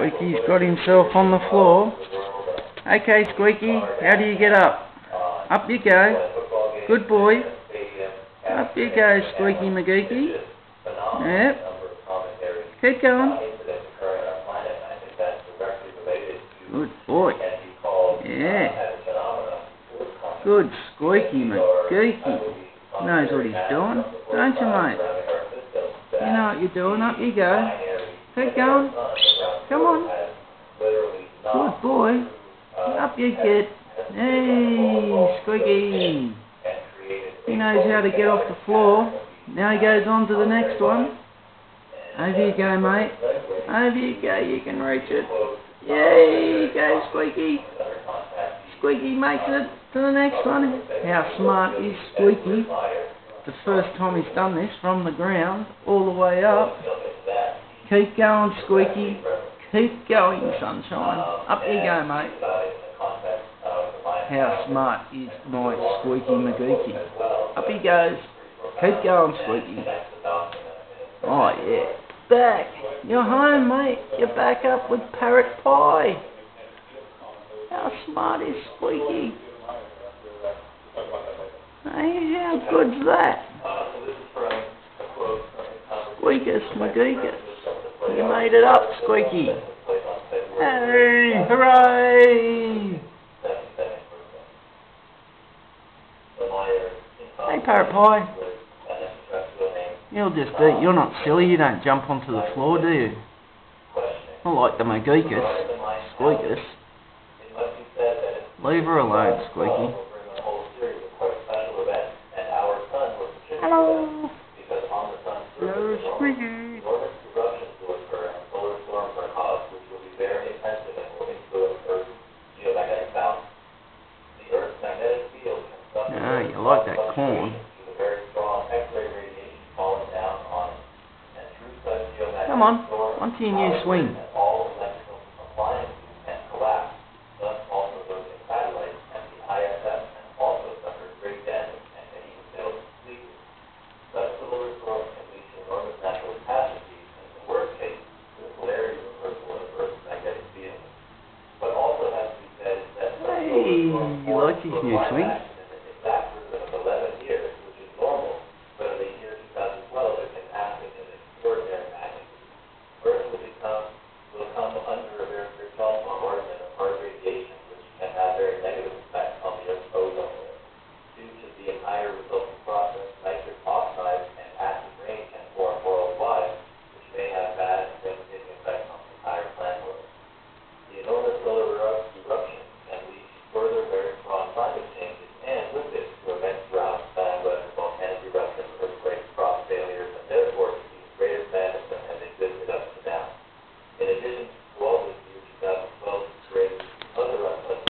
Squeaky's got himself on the floor. Okay, Squeaky, how do you get up? Up you go. Good boy. Up you go, Squeaky McGeeky. Yep. Keep going. Good boy. Yeah. Good Squeaky McGeeky. Knows what he's doing, don't you, mate? You know what you're doing. Up you go. Keep going. Come on. Good boy. Up you get. Hey, Squeaky. He knows how to get off the floor. Now he goes on to the next one. Over you go, mate. Over you go. You can reach it. Yay, go Squeaky. Squeaky makes it to the next one. How smart is Squeaky? The first time he's done this, from the ground all the way up. Keep going, Squeaky. Keep going, sunshine. Up you go, mate. How smart is my Squeaky McGeeky? Up he goes. Keep going, Squeaky. Oh yeah. Back. You're home, mate. You're back up with Parrot Pie. How smart is Squeaky? Hey, how good's that? Squeakus McGeekus. You made it up, Squeaky. Hey, hooray! Hey, Parrot Pie. You'll just eat. You're not silly. You don't jump onto the floor, do you? Not like the McGeekus. Squeakus. Leave her alone, Squeaky. Hello. Hello, Squeaky. Ah, you like that corn. Come on, onto your new swing. Hey, you like his new swing?